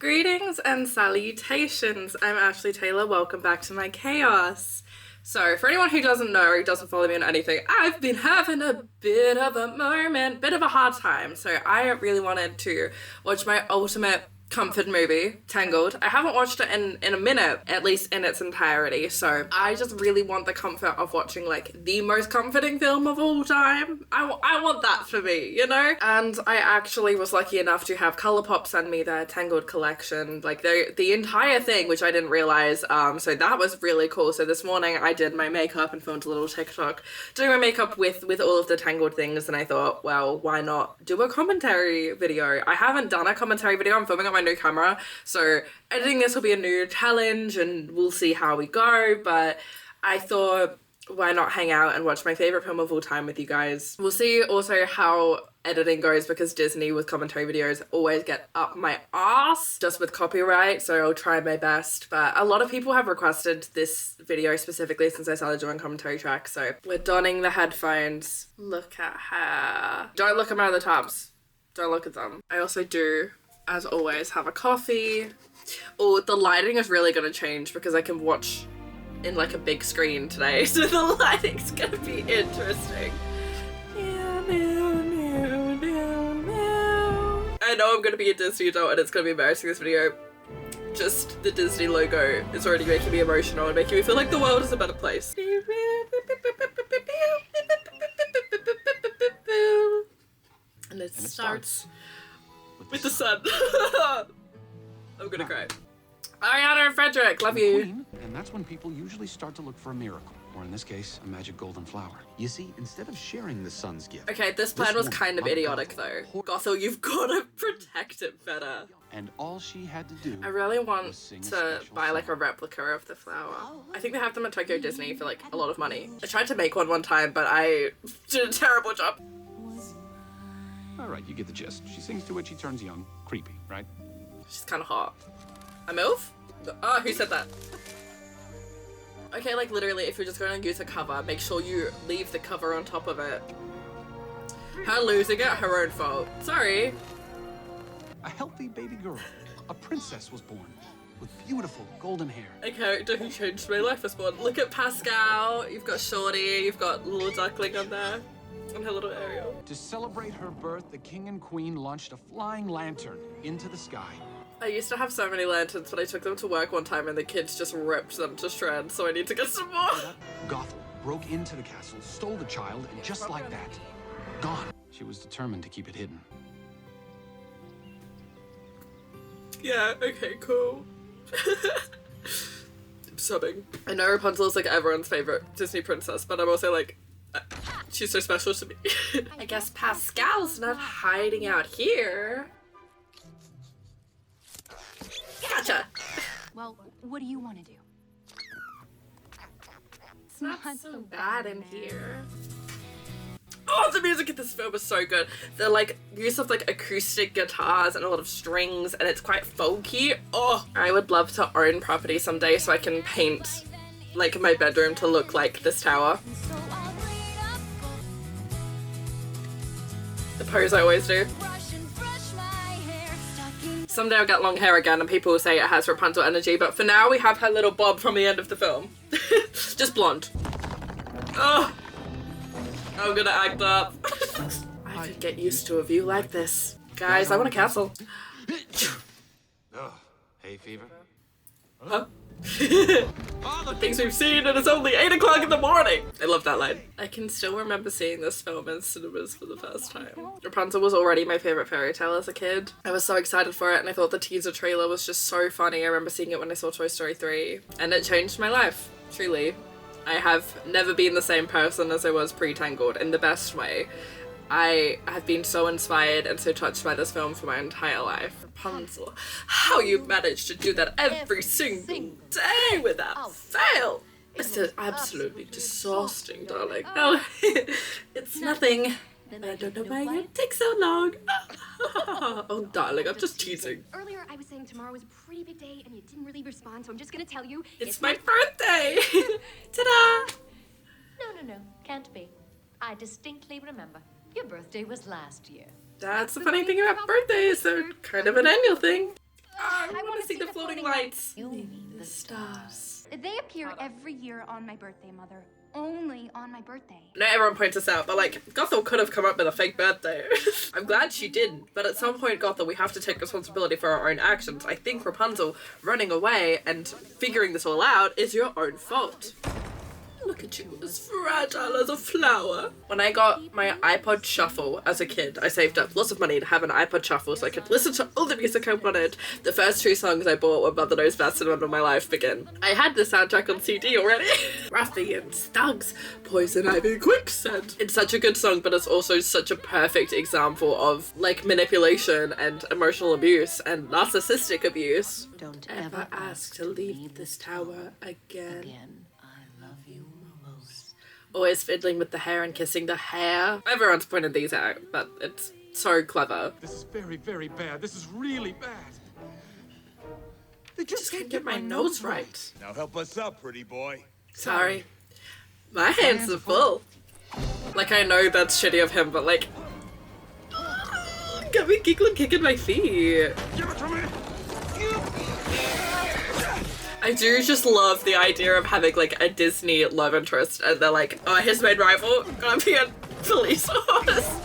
Greetings and salutations. I'm Ashlee Tayla. Welcome back to my chaos. So, for anyone who doesn't know or doesn't follow me on anything, I've been having a bit of a moment, bit of a hard time. So, I really wanted to watch my ultimate comfort movie, Tangled. I haven't watched it in a minute, at least in its entirety, so I just really want the comfort of watching like the most comforting film of all time. I want that for me, you know? And I actually was lucky enough to have Colourpop send me their Tangled collection, like the entire thing, which I didn't realize, so that was really cool. So this morning I did my makeup and filmed a little TikTok doing my makeup with all of the Tangled things, and I thought, well, why not do a commentary video? I haven't done a commentary video. I'm filming on my new camera, so editing this will be a new challenge and we'll see how we go, but I thought, why not hang out and watch my favorite film of all time with you guys. We'll see also how editing goes, because Disney with commentary videos always get up my ass just with copyright, so I'll try my best. But a lot of people have requested this video specifically since I started doing commentary tracks, so we're donning the headphones. Look at her. Don't look at my other tabs. Don't look at them. I also do, as always, have a coffee. Oh, the lighting is really gonna change because I can watch in like a big screen today, so the lighting's gonna be interesting. I know I'm gonna be a Disney adult and it's gonna be embarrassing, this video. Just the Disney logo is already making me emotional and making me feel like the world is a better place. And it starts with the sun. I'm gonna cry. Ariana and Frederick, love you. Queen, and that's when people usually start to look for a miracle, or in this case, a magic golden flower. You see, instead of sharing the sun's gift. Okay, this plan was kind of idiotic though. Gothel, you've gotta protect it better. And all she had to do. I really want to buy like a replica of the flower. I think they have them at Tokyo Disney for like a lot of money. I tried to make one time, but I did a terrible job. All right, you get the gist. She sings to it, she turns young. Creepy, right? She's kind of hot. A MILF? Oh, who said that? Okay, like literally, if you're just going to use a cover, make sure you leave the cover on top of it. Her losing it, her own fault. Sorry. A healthy baby girl. A princess was born. With beautiful golden hair. A character who changed my life was born. Look at Pascal. You've got Shorty. You've got little Duckling on there. And her little Ariel. To celebrate her birth, the king and queen launched a flying lantern into the sky. I used to have so many lanterns, but I took them to work one time and the kids just ripped them to shreds, so I need to get some more. Gothel broke into the castle, stole the child, and just like that, gone. She was determined to keep it hidden. Yeah, okay, cool. I'm subbing. I know Rapunzel is like everyone's favorite Disney princess, but I'm also like, she's so special to me. I guess Pascal's not hiding out here. Gotcha! Well, what do you want to do? It's not so bad in here. Oh, the music in this film is so good. The like use of like acoustic guitars and a lot of strings, and it's quite folky. Oh, I would love to own property someday so I can paint like my bedroom to look like this tower. The pose I always do. Someday I'll get long hair again and people will say it has Rapunzel energy, but for now we have her little bob from the end of the film. Just blonde. Oh, I'm gonna act up. I could get used to a view like this. Guys, I want a castle. Oh, hay fever? Huh? The things we've seen, and it's only 8 o'clock in the morning. I love that line. I can still remember seeing this film in cinemas for the first time. Rapunzel was already my favorite fairy tale as a kid. I was so excited for it, and I thought the teaser trailer was just so funny. I remember seeing it when I saw Toy Story 3, and it changed my life, truly. I have never been the same person as I was pre-Tangled, in the best way. I have been so inspired and so touched by this film for my entire life. Rapunzel, how you managed to do that every single day without fail. It's absolutely disgusting, darling. No, it's nothing. I don't know why you take so long. Oh, darling, I'm just teasing. Earlier, I was saying tomorrow was a pretty big day and you didn't really respond, so I'm just gonna tell you. It's my birthday! Ta-da! No, can't be. I distinctly remember. Your birthday was last year. That's the funny thing about birthdays. They're kind of an annual thing. I want to see the floating lights. You mean the stars. They appear every year on my birthday, Mother. Only on my birthday. I know everyone points this out, but like, Gothel could have come up with a fake birthday. I'm glad she didn't, but at some point, Gothel, we have to take responsibility for our own actions. I think Rapunzel running away and figuring this all out is your own fault. Look at you, as fragile as a flower. When I got my iPod Shuffle as a kid, I saved up lots of money to have an iPod Shuffle so I could listen to all the music I wanted. The first 2 songs I bought were Mother Knows Best and When Will My Life Begin. I had the soundtrack on CD already. Ruffy and Stugs, Poison Ivy Quicksand. It's such a good song, but it's also such a perfect example of like manipulation and emotional abuse and narcissistic abuse. Don't Ever ask to leave this tower again. again. I love you most. Always fiddling with the hair and kissing the hair. Everyone's pointed these out, but it's so clever. This is very, very bad. This is really bad. They Just can't get my nose right. Now help us up, pretty boy. Sorry. My hands are full. Like, I know that's shitty of him, but like... Got me giggling, kicking my feet. Give it to me. I do just love the idea of having like a Disney love interest and they're like, oh, his main rival, gonna be a police horse.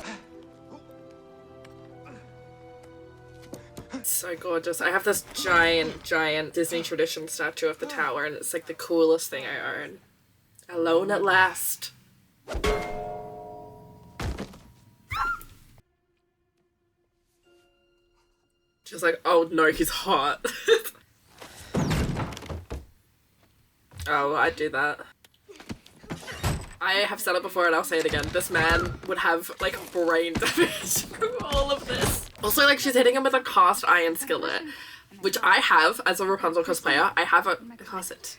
So gorgeous. I have this giant Disney tradition statue of the tower and it's like the coolest thing I own. Alone at last. She's like, oh no, he's hot. Oh, I'd do that. I have said it before and I'll say it again. This man would have like brain damage from all of this. Also, like, she's hitting him with a cast iron skillet, which I have as a Rapunzel cosplayer. I have a closet.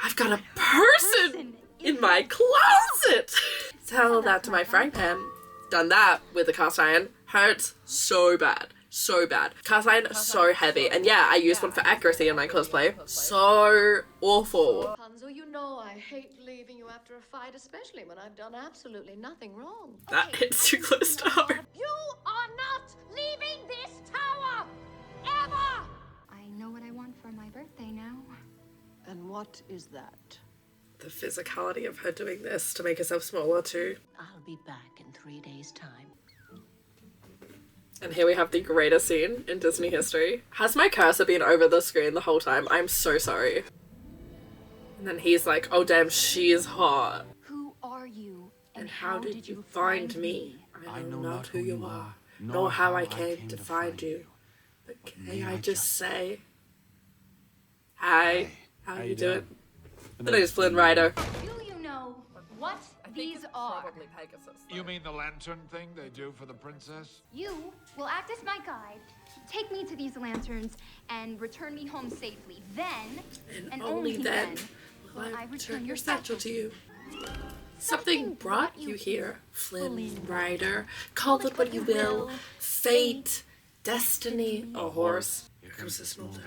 I've got a person in my closet. Tell that to my frying pan. Done that with a cast iron. Hurts so bad. So bad. Cast iron, so heavy. And yeah, I use one for accuracy in my cosplay. So awful. Rapunzel, you know I hate leaving you after a fight, especially when I've done absolutely nothing wrong. That hits too close to home. You are not leaving this tower! Ever! I know what I want for my birthday now. And what is that? The physicality of her doing this to make herself smaller too. I'll be back in 3 days' time. And here we have the greatest scene in Disney history. Has my cursor been over the screen the whole time? I'm so sorry. And then he's like, oh damn, she's hot. Who are you? And how did you find me? I know not who you are, nor how I came to find you. But may I just say, hi, how you doing? The name's Flynn Rider. Do you know what these are? Pegasus. You mean the lantern thing they do for the princess? You will act as my guide, take me to these lanterns, and return me home safely. Then, and only then, will I return your satchel to you. Something brought you here, Flynn Rider. Call it what you will. Fate, destiny, a horse. Here comes the smolder.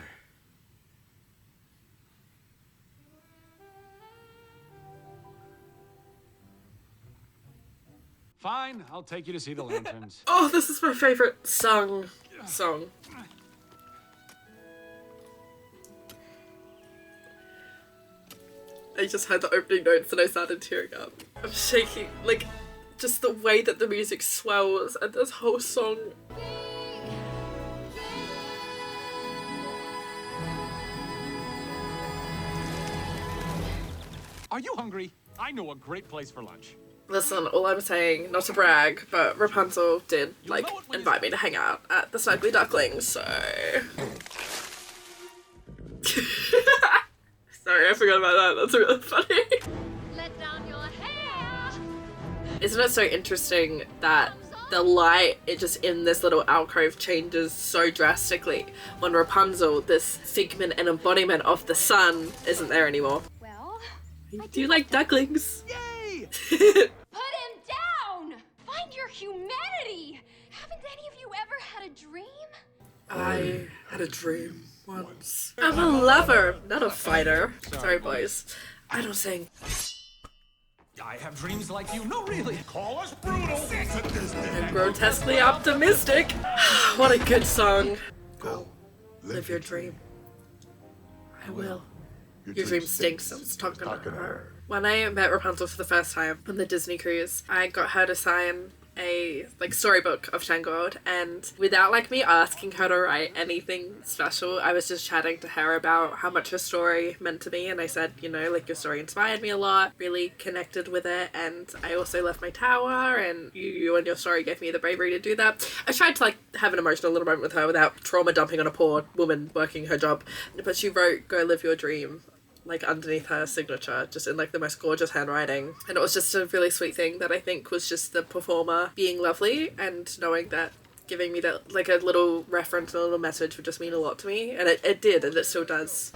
Fine, I'll take you to see the lanterns. Oh, this is my favorite song. I just heard the opening notes and I started tearing up. I'm shaking, like, just the way that the music swells and this whole song. Are you hungry? I know a great place for lunch. Listen, all I'm saying, not to brag, but Rapunzel did, like, invite me to hang out at the Snuggly Duckling, so... Sorry, I forgot about that. That's really funny. Let down your hair! Isn't it so interesting that the light, it just in this little alcove changes so drastically when Rapunzel, this figment and embodiment of the sun, isn't there anymore? Well, Do you like ducklings? Yay! put him down! Find your humanity! Haven't any of you ever had a dream? I had a dream once. I'm a lover, not a fighter. Sorry, boys. I don't sing. I have dreams like you. No, really. Call us brutal. I'm grotesquely optimistic. What a good song. Go. Live your dream. I will. Your dream stinks. I was talking to her. When I met Rapunzel for the first time on the Disney cruise, I got her to sign a storybook of Tangled, and without me asking her to write anything special, I was just chatting to her about how much her story meant to me, and I said, your story inspired me a lot, really connected with it, and I also left my tower, and you and your story gave me the bravery to do that. I tried to have an emotional little moment with her without trauma dumping on a poor woman working her job, but she wrote "Go Live Your Dream" underneath her signature, just in the most gorgeous handwriting, and it was just a really sweet thing that I think was just the performer being lovely and knowing that, giving me that a little reference, a little message would just mean a lot to me, and it did, and it still does.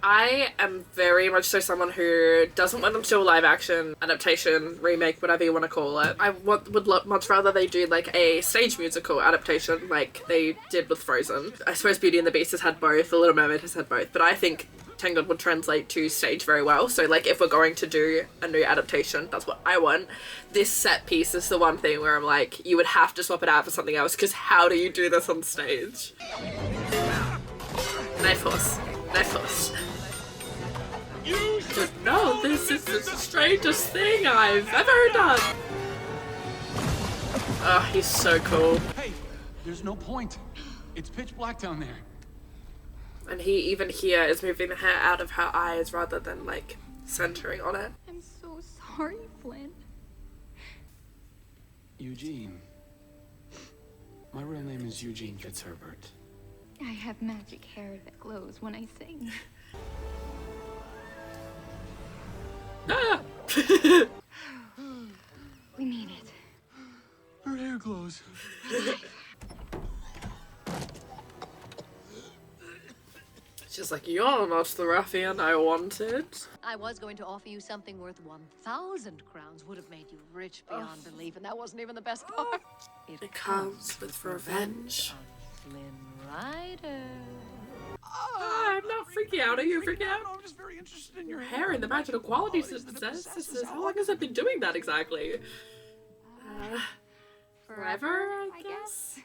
I am very much so someone who doesn't want them to do a live action adaptation, remake, whatever you want to call it. I would much rather they do a stage musical adaptation like they did with Frozen. I suppose Beauty and the Beast has had both, The Little Mermaid has had both, but I think Tangled would translate to stage very well. So if we're going to do a new adaptation, that's what I want. This set piece is the one thing where I'm you would have to swap it out for something else, because how do you do this on stage? Knife horse. Knife horse. No, this is the strangest thing I've ever done. Oh, he's so cool. Hey, there's no point. It's pitch black down there. And he even here is moving the hair out of her eyes rather than centering on it. I'm so sorry, Flynn. Eugene. My real name is Eugene Fitzherbert. I have magic hair that glows when I sing. Ah! We need it. Her hair glows. She's you're not the ruffian I wanted. I was going to offer you something worth 1,000 crowns. Would have made you rich beyond belief, and that wasn't even the best part. It comes with revenge. Flynn Rider. I'm not freaking out. Are you freaking out? I'm just very interested in your Hair and the magical qualities it possesses. How long has it been doing that exactly? Forever, I guess?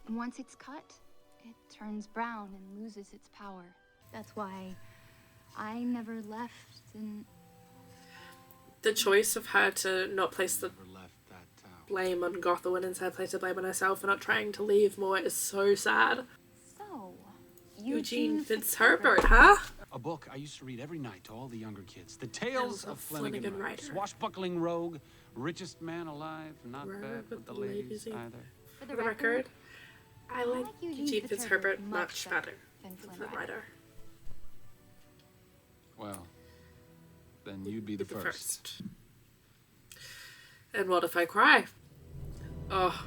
Once it's cut, it turns brown and loses its power. That's why I never left, and The choice of her to not place the left that tower. blame on Gothel and instead place the blame on herself for not trying to leave more is so sad. so Eugene Fitzherbert, huh? A book I used to read every night to all the younger kids. The Tales of Flanagan Flanagan Ryder. Swashbuckling rogue, richest man alive, not bad with the ladies either. for For the record, I like Eugene Fitzherbert much better than than Flynn Flynn Rider. Rider. Well, then you'd be the first. And what if I cry? Oh,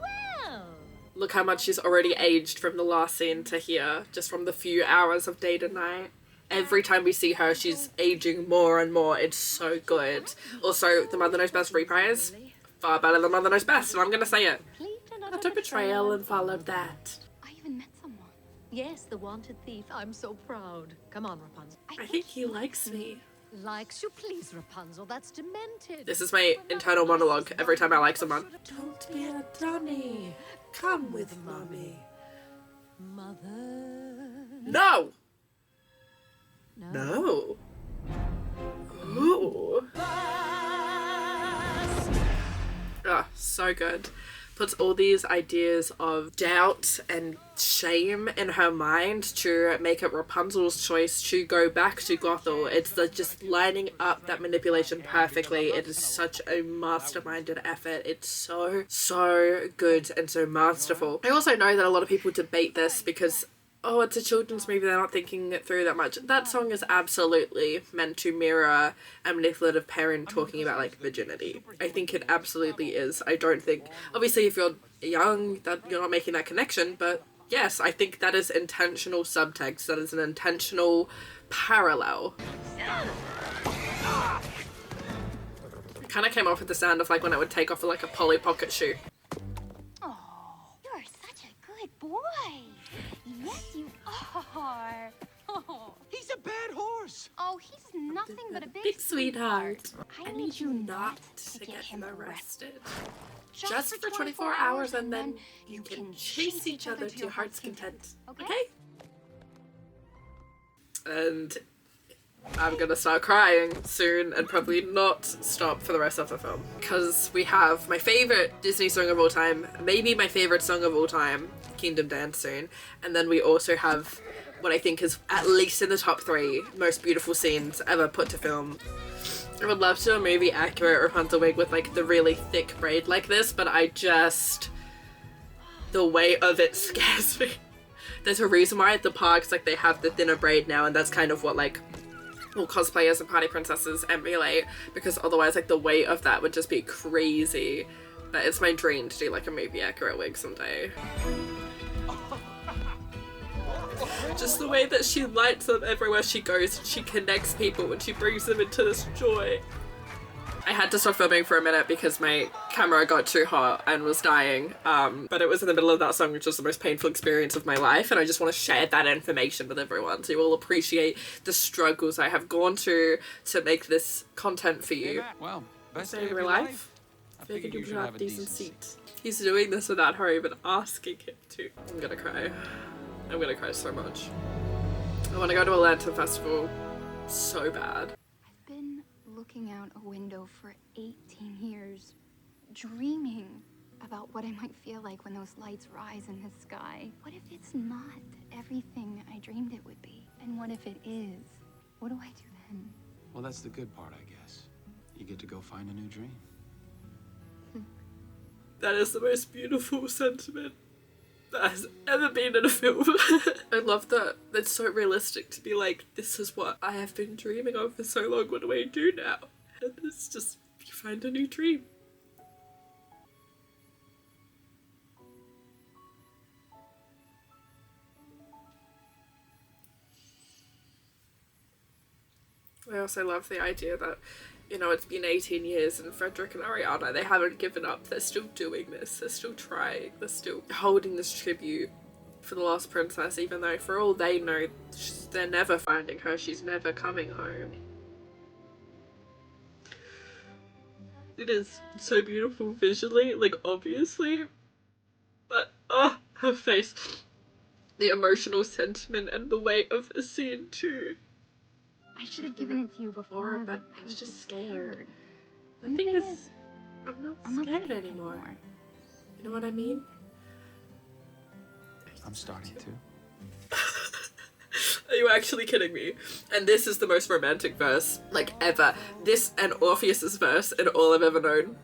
Well, look how much she's already aged from the last scene to here, just from the few hours of day to night. Every time we see her, she's aging more and more. It's so good. Also, the Mother Knows Best reprise, far better than Mother Knows Best, and I'm gonna say it. I took a trail and followed that. I even met someone. yes, the wanted thief. I'm so proud. Come on, Rapunzel. I think he likes me. Likes you, please, Rapunzel. That's demented. This is my internal monologue every time I like someone. Don't be a dummy. Come with mommy. Mother. No! No. Ooh. Ah, so good. Puts all these ideas of doubt and shame in her mind to make it Rapunzel's choice to go back to Gothel. It's just lining up that manipulation perfectly. It is such a masterminded effort. It's so good and so masterful. I also know that a lot of people debate this because, oh, it's a children's movie, they're not thinking it through that much. That song is absolutely meant to mirror a manipulative parent talking about, virginity. I think it absolutely is. I don't think, obviously if you're young, that you're not making that connection, but yes, I think that is intentional subtext. That is an intentional parallel. It kind of came off with the sound of, when it would take off a Polly Pocket shoe. Oh, you're such a good boy. Yes, you are. Oh, He's a bad horse. he's nothing but a big Big sweetheart. I need you not to get him arrested. just for 24 hours, and then you can chase each other to your heart's content. Okay? And I'm gonna start crying soon and probably not stop for the rest of the film. Because we have my favourite Disney song of all time, maybe my favourite song of all time, Kingdom Dance soon. And then we also have what I think is at least in the top 3 most beautiful scenes ever put to film. I would love to do a movie accurate Rapunzel wig with like the really thick braid like this, but the weight of it scares me. There's a reason why at the parks like they have the thinner braid now, and that's kind of what like all cosplayers and party princesses emulate, because otherwise like the weight of that would just be crazy. But it's my dream to do like a movie accurate wig someday. Just the way that she lights up everywhere she goes, and she connects people and she brings them into this joy. I had to stop filming for a minute because my camera got too hot and was dying, but it was in the middle of that song, which was the most painful experience of my life, and I just want to share that information with everyone so you all appreciate the struggles I have gone to make this content for you. Well, best Say day in of real your life, I I think figured you you should should have have a decent decent seat. He's doing this without her even asking him to. I'm gonna cry. I'm gonna cry so much. I want to go to a lantern festival so bad. I've been looking out a window for 18 years, dreaming about what I might feel like when those lights rise in the sky. What if it's not everything I dreamed it would be? And what if it is? What do I do then? Well, that's the good part, I guess. You get to go find a new dream. That is the most beautiful sentiment that has ever been in a film. I love that it's so realistic to be like, this is what I have been dreaming of for so long, what do I do now? And it's just, you find a new dream. I also love the idea that, you know, it's been 18 years and Frederick and Ariana, they haven't given up. They're still doing this. They're still trying. They're still holding this tribute for the lost princess, even though for all they know, they're never finding her. She's never coming home. It is so beautiful visually, like obviously, but oh, her face. The emotional sentiment and the weight of the scene too. I should have given it to you before, But I was just scared. The thing is, I'm not scared anymore. You know what I mean? I'm starting to. Are you actually kidding me? And this is the most romantic verse, like, ever. This and Orpheus's verse in all I've ever known.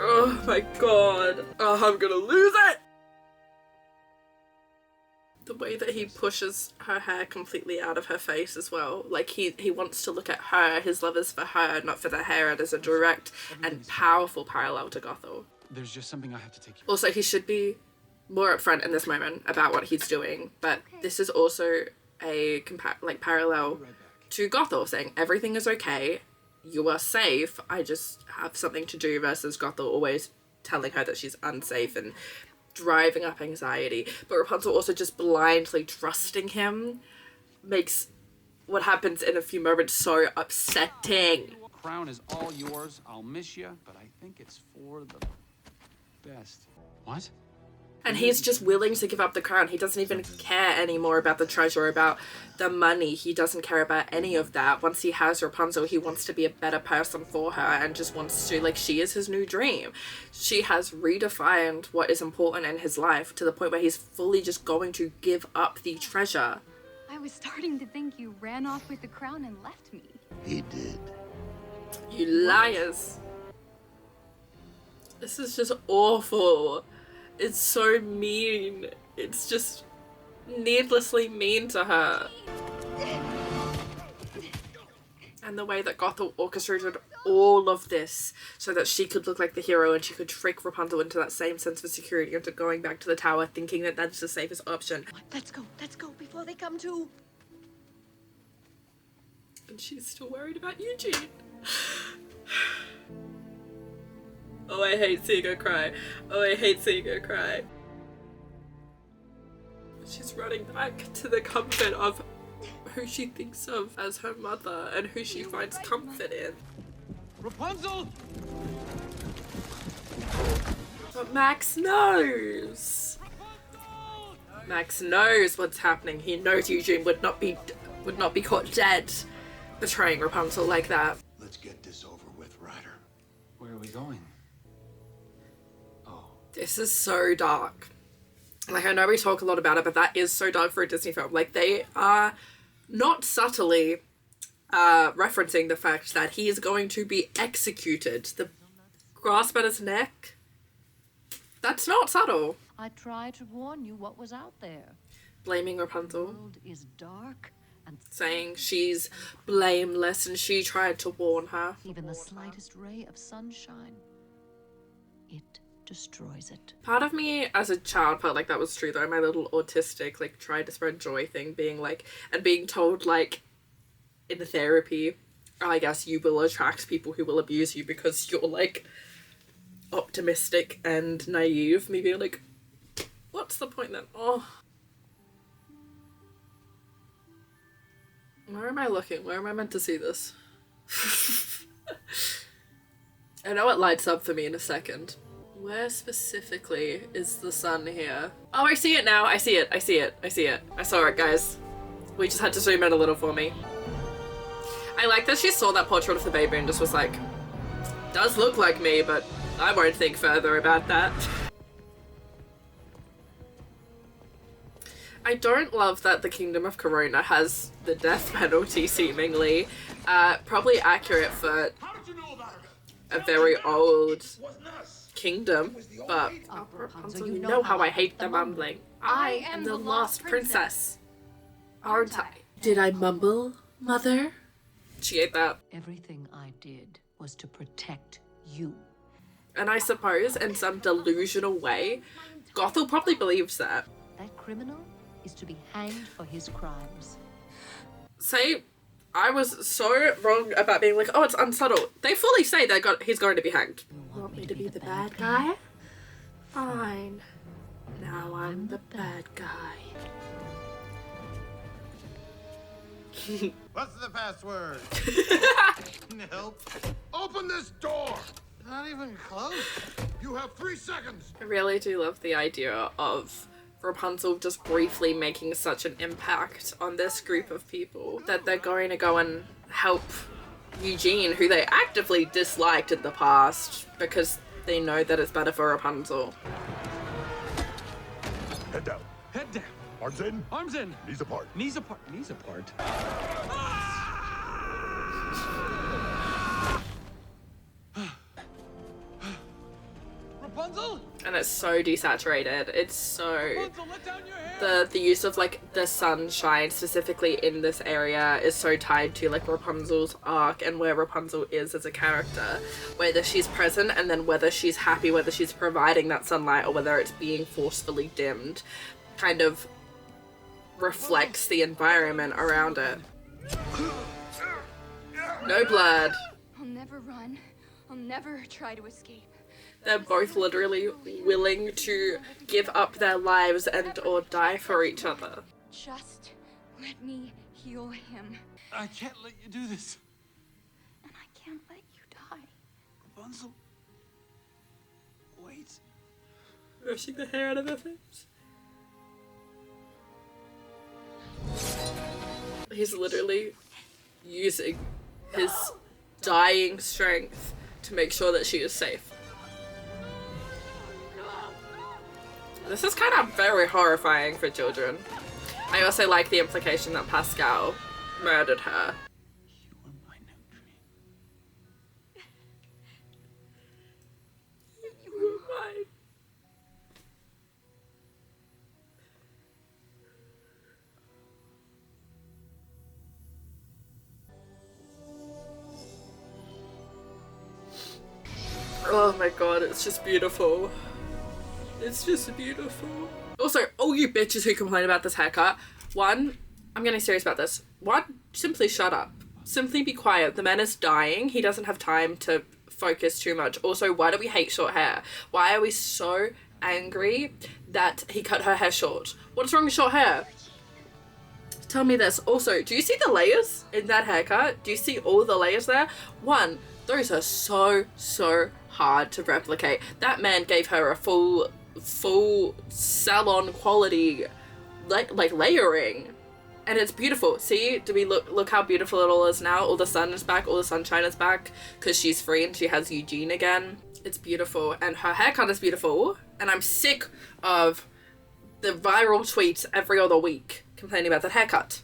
Oh my god. Oh, I'm gonna lose it! The way that he pushes her hair completely out of her face as well. Like, he wants to look at her, his love is for her, not for the hair. It is a direct and powerful parallel to Gothel. There's just something I have to take you. Also, he should be more upfront in this moment about what he's doing, but this is also a parallel to Gothel, saying everything is okay, you are safe, I just have something to do, versus Gothel always telling her that she's unsafe and driving up anxiety. But Rapunzel also just blindly trusting him makes what happens in a few moments so upsetting. Crown is all yours. I'll miss you, but I think it's for the best. What? And he's just willing to give up the crown. He doesn't even care anymore about the treasure, about the money. He doesn't care about any of that. Once he has Rapunzel, he wants to be a better person for her and just wants to, like, she is his new dream. She has redefined what is important in his life to the point where he's fully just going to give up the treasure. I was starting to think you ran off with the crown and left me. He did. You liars. This is just awful. It's so mean. It's just needlessly mean to her. And the way that Gothel orchestrated all of this so that she could look like the hero and she could trick Rapunzel into that same sense of security, into going back to the tower thinking that that's the safest option. Let's go before they come to. And she's still worried about Eugene. Oh, I hate seeing her cry. Oh, I hate seeing her cry. She's running back to the comfort of who she thinks of as her mother and who she finds comfort in. Rapunzel! But Max knows. Max knows what's happening. He knows Eugene would not be caught dead betraying Rapunzel like that. Let's get this over with, Ryder. Where are we going? Oh. This is so dark. Like, I know we talk a lot about it, but that is so dark for a Disney film. Like, they are not subtly referencing the fact that he is going to be executed. The grasp at his neck, that's not subtle. I tried to warn you what was out there. Blaming The Rapunzel, world is dark, and saying she's blameless and she tried to warn her. even the slightest ray of sunshine, it destroys it. Part of me as a child felt like that was true though. My little autistic, like, tried to spread joy thing, being like, and being told, like, in therapy, I guess you will attract people who will abuse you because you're, like, optimistic and naive. Me being like, what's the point then? Oh. Where am I looking? Where am I meant to see this? I know it lights up for me in a second. Where specifically is the sun here? Oh, I see it now. I see it. I see it. I see it. I saw it, guys. We just had to zoom in a little for me. I like that she saw that portrait of the baby and just was like, does look like me, but I won't think further about that. I don't love that the Kingdom of Corona has the death penalty, seemingly. Probably accurate for a very old kingdom, but Rapunzel, you know how I hate the mumbling. I am the lost princess, aren't I? Did I mumble, mother? She ate that. Everything I did was to protect you. And I suppose in some delusional way, Gothel probably believes that. That criminal is to be hanged for his crimes. Say, I was so wrong about being like, oh, it's unsubtle. They fully say he's going to be hanged. You want me to be the bad guy? Fine. Now I'm the bad guy. What's the password? Help. Open this door! Not even close. You have 3 seconds. I really do love the idea of Rapunzel just briefly making such an impact on this group of people that they're going to go and help Eugene, who they actively disliked in the past because they know that it's better for Rapunzel. Head down. Head down. Arms in. Arms in. Knees apart. Knees apart. Knees apart. Rapunzel? And it's so desaturated. It's so... Rapunzel, let down your hair. The use of, like, the sunshine specifically in this area is so tied to, like, Rapunzel's arc and where Rapunzel is as a character. Whether she's present and then whether she's happy, whether she's providing that sunlight or whether it's being forcefully dimmed, kind of reflects the environment around it. No blood. I'll never run. I'll never try to escape. They're both literally willing to give up their lives and or die for each other. Just let me heal him. I can't let you do this. And I can't let you die. Rapunzel. Wait. Brushing the hair out of her face. He's literally using his dying strength to make sure that she is safe. This is kind of very horrifying for children. I also like the implication that Pascal murdered her. You were my new dream. You were mine. Oh my god, it's just beautiful. It's just beautiful. Also, all you bitches who complain about this haircut, one, I'm getting serious about this. One, simply shut up. Simply be quiet. The man is dying. He doesn't have time to focus too much. Also, why do we hate short hair? Why are we so angry that he cut her hair short? What's wrong with short hair? Tell me this. Also, do you see the layers in that haircut? Do you see all the layers there? One, Those are so hard to replicate. That man gave her a full salon quality like layering, and it's beautiful. See, do we look how beautiful it all is now? All the sun is back, all the sunshine is back, because she's free and she has Eugene again. It's beautiful, and her haircut is beautiful, and I'm sick of the viral tweets every other week complaining about that haircut.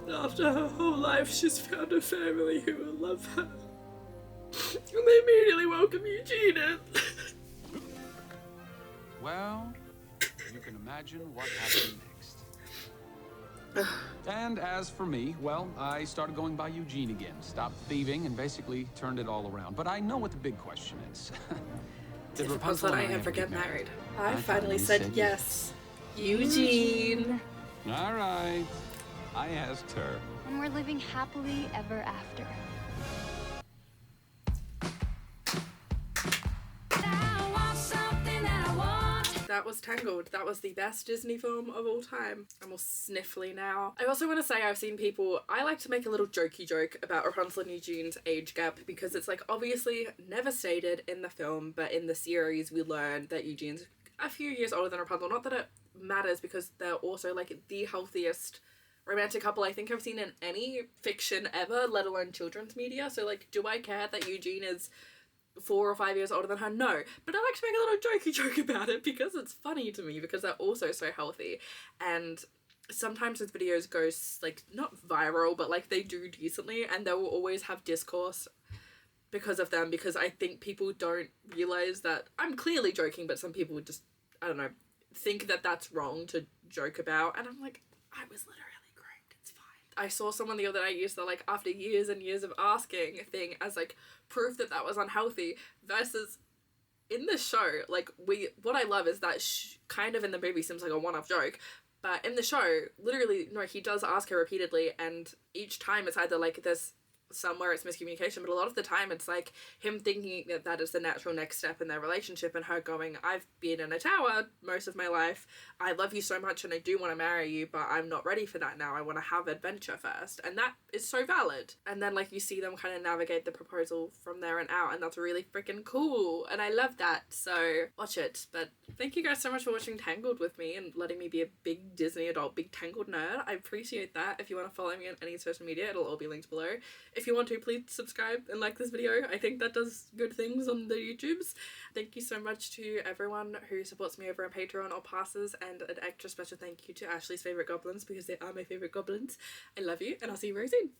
After her whole life, she's found a family who will love her. And they immediately welcome Eugene in. Well, you can imagine what happened next. And as for me, well, I started going by Eugene again, stopped thieving, and basically turned it all around. But I know what the big question is. Did Rapunzel that I ever get married? I finally said yes. Eugene. All right. I asked her. And we're living happily ever after. That was Tangled. That was the best Disney film of all time. I'm all sniffly now. I also want to say I've seen people, I like to make a little jokey joke about Rapunzel and Eugene's age gap, because it's like obviously never stated in the film, but in the series we learn that Eugene's a few years older than Rapunzel. Not that it matters, because they're also like the healthiest romantic couple I think I've seen in any fiction ever, let alone children's media. So like, do I care that Eugene is 4 or 5 years older than her? No. But I like to make a little jokey joke about it because it's funny to me, because they're also so healthy. And sometimes those videos go like not viral, but like they do decently, and they will always have discourse because of them, because I think people don't realize that I'm clearly joking, but some people just, I don't know, think that that's wrong to joke about. And I'm like, I was literally groomed, it's fine. I saw someone the other day use the like after years and years of asking thing as like proof that that was unhealthy, versus in the show, like what I love is that kind of in the movie seems like a one-off joke, but in the show, literally, no, he does ask her repeatedly, and each time it's either like there's somewhere it's miscommunication, but a lot of the time it's like him thinking that that is the natural next step in their relationship, and her going, I've been in a tower most of my life, I love you so much and I do want to marry you, but I'm not ready for that now, I want to have adventure first. And that is so valid. And then like you see them kind of navigate the proposal from there and out, and that's really freaking cool, and I love that. So watch it. But thank you guys so much for watching Tangled with me and letting me be a big Disney adult, big Tangled nerd. I appreciate that. If you want to follow me on any social media, it'll all be linked below. If you want to, please subscribe and like this video. I think that does good things on the YouTubes. Thank you so much to everyone who supports me over on Patreon or passes, and an extra special thank you to Ashlee's favourite goblins, because they are my favourite goblins. I love you, and I'll see you very soon.